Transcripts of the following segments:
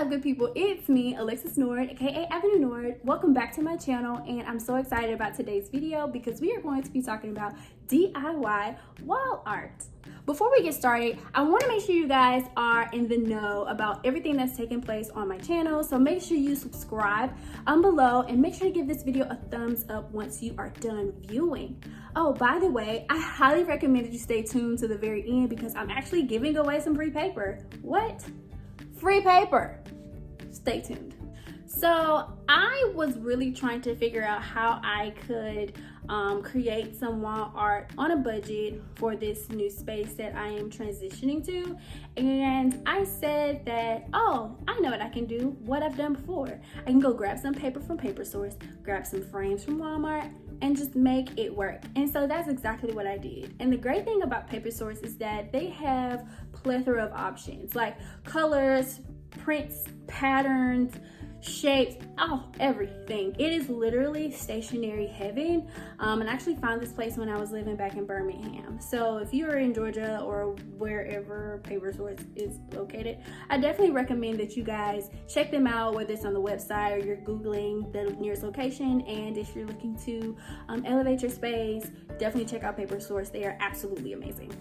up, good people? It's me, Alexis Nord, aka Avenue Nord. Welcome back to my channel, and I'm so excited about today's video because we are going to be talking about DIY wall art. Before we get started, I want to make sure you guys are in the know about everything that's taking place on my channel, so make sure you subscribe below and make sure to give this video a thumbs up once you are done viewing. Oh, by the way, I highly recommend that you stay tuned to the very end because I'm actually giving away some free paper. What? Free paper. Stay tuned. So I was really trying to figure out how I could create some wall art on a budget for this new space that I am transitioning to, and I said that, oh, I know what I can do, what I've done before. I can go grab some paper from Paper Source, grab some frames from Walmart, and just make it work. And so that's exactly what I did. And the great thing about Paper Source is that they have plethora of options like colors, prints, patterns, shapes, everything. It is literally stationery heaven. And I actually found this place when I was living back in Birmingham. So if you are in Georgia or wherever Paper Source is located, I definitely recommend that you guys check them out, whether it's on the website or you're Googling the nearest location. And if you're looking to elevate your space, definitely check out Paper Source. They are absolutely amazing.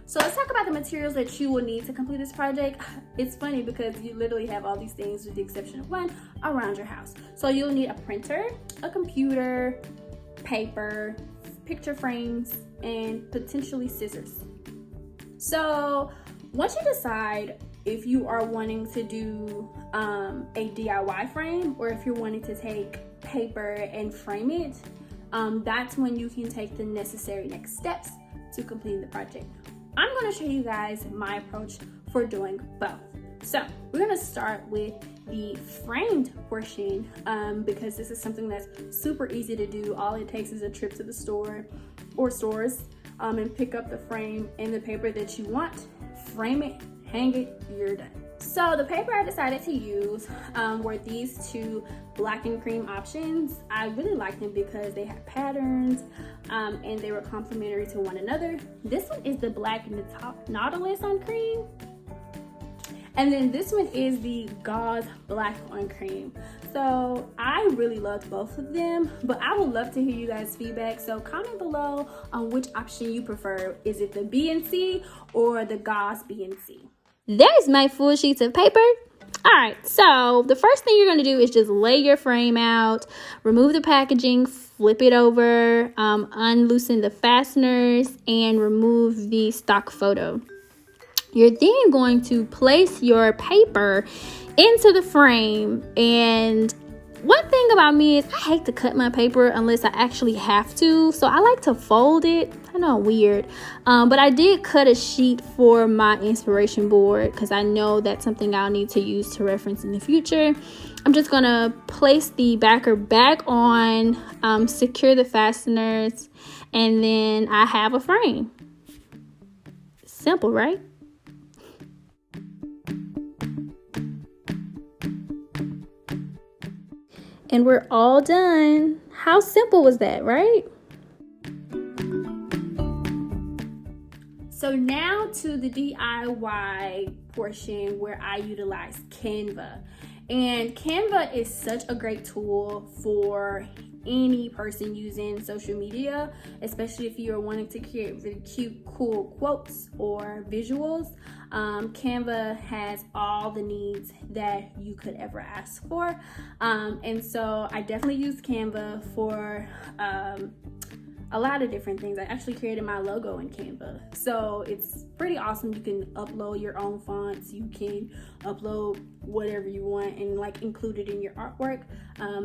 So let's talk about the materials that you will need to complete this project. It's funny because you literally have all these things with the exception of one around your house. So you'll need a printer, a computer, paper, picture frames, and potentially scissors. So once you decide if you are wanting to do a DIY frame or if you're wanting to take paper and frame it, that's when you can take the necessary next steps to complete the project. I'm going to show you guys my approach for doing both. So we're going to start with the framed portion because this is something that's super easy to do. All it takes is a trip to the store or stores and pick up the frame and the paper that you want, frame it, hang it, you're done. So the paper I decided to use were these two black and cream options. I really liked them because they had patterns and they were complementary to one another. This one is the black Nautilus on cream. And then this one is the gauze black on cream. So I really loved both of them, but I would love to hear you guys' feedback. So comment below on which option you prefer. Is it the B and C or the gauze B and C? There's my full sheets of paper. All right, so the first thing you're going to do is just lay your frame out, remove the packaging, flip it over, unloosen the fasteners, and remove the stock photo. You're then going to place your paper into the frame, and one thing about me is I hate to cut my paper unless I actually have to, so I like to fold it. I know, weird, but I did cut a sheet for my inspiration board because I know that's something I'll need to use to reference in the future. I'm just gonna place the backer back on, secure the fasteners, and then I have a frame. Simple, right? And we're all done. How simple was that, right? So now to the DIY portion where I utilize Canva. And Canva is such a great tool for any person using social media, especially if you are wanting to create really cute, cool quotes or visuals. Canva has all the needs that you could ever ask for. And so I definitely use Canva for a lot of different things. I actually created my logo in Canva. So it's pretty awesome. You can upload your own fonts. You can upload whatever you want and like include it in your artwork.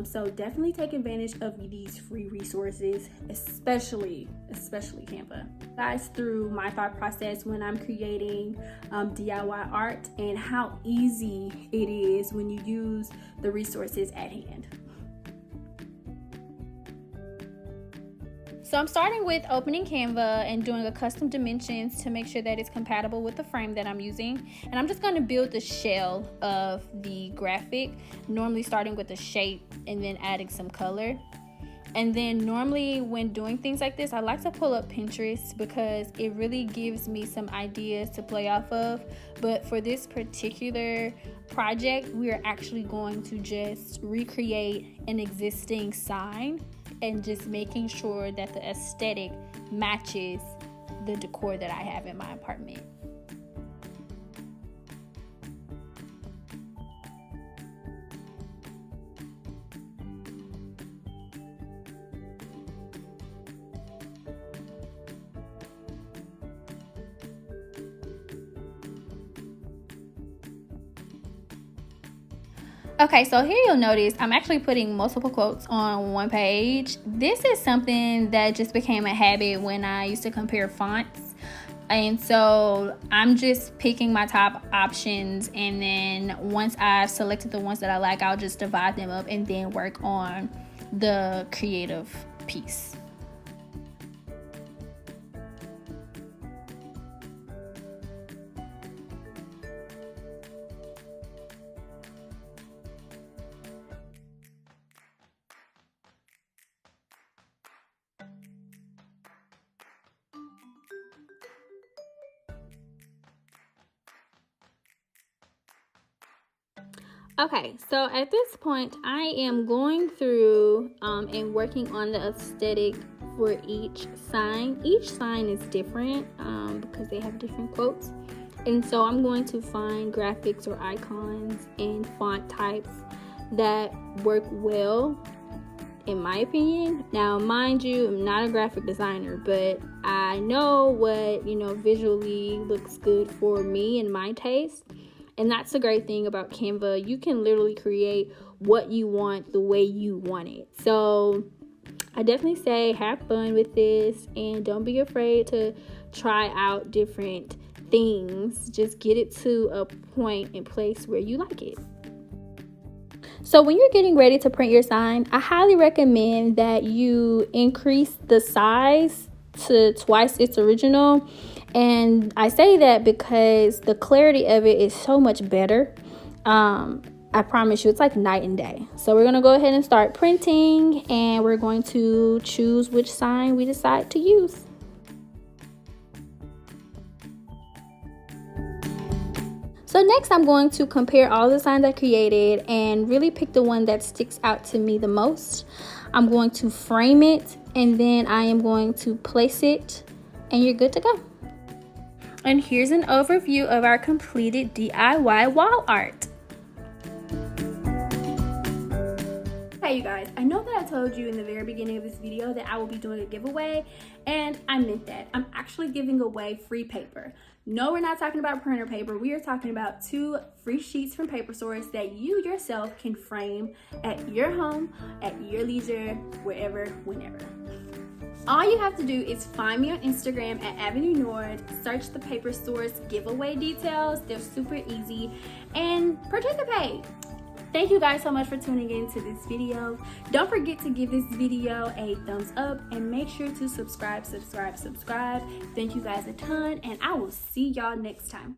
So definitely take advantage of these free resources, especially Canva. Guys, through my thought process when I'm creating DIY art and how easy it is when you use the resources at hand. So I'm starting with opening Canva and doing a custom dimensions to make sure that it's compatible with the frame that I'm using. And I'm just going to build the shell of the graphic, normally starting with the shape and then adding some color. And then normally when doing things like this, I like to pull up Pinterest because it really gives me some ideas to play off of but for this particular project, we're actually going to just recreate an existing sign and just making sure that the aesthetic matches the decor that I have in my apartment. Okay, so here you'll notice I'm actually putting multiple quotes on one page. This is something that just became a habit when I used to compare fonts. And so I'm just picking my top options, and then once I've selected the ones that I like, I'll just divide them up and then work on the creative piece. Okay, so at this point, I am going through and working on the aesthetic for each sign. Each sign is different because they have different quotes. And so I'm going to find graphics or icons and font types that work well, in my opinion. Now, mind you, I'm not a graphic designer, but I know what, visually looks good for me and my taste. And that's the great thing about Canva. You can literally create what you want the way you want it. So I definitely say have fun with this and don't be afraid to try out different things. Just get it to a point and place where you like it. So when you're getting ready to print your sign, I highly recommend that you increase the size to twice its original. And I say that because the clarity of it is so much better. I promise you, it's like night and day. So we're going to go ahead and start printing, and we're going to choose which sign we decide to use. So next, I'm going to compare all the signs I created and really pick the one that sticks out to me the most. I'm going to frame it, and then I am going to place it, and you're good to go. And here's an overview of our completed DIY wall art. Hey you guys, I know that I told you in the very beginning of this video that I will be doing a giveaway, and I meant that. I'm actually giving away free paper. No, we're not talking about printer paper. We are talking about 2 free sheets from Paper Source that you yourself can frame at your home, at your leisure, wherever, whenever. All you have to do is find me on Instagram at Avenue Nord, search the Paper Source giveaway details. They're super easy, and participate. Thank you guys so much for tuning in to this video. Don't forget to give this video a thumbs up and make sure to subscribe. Thank you guys a ton, and I will see y'all next time.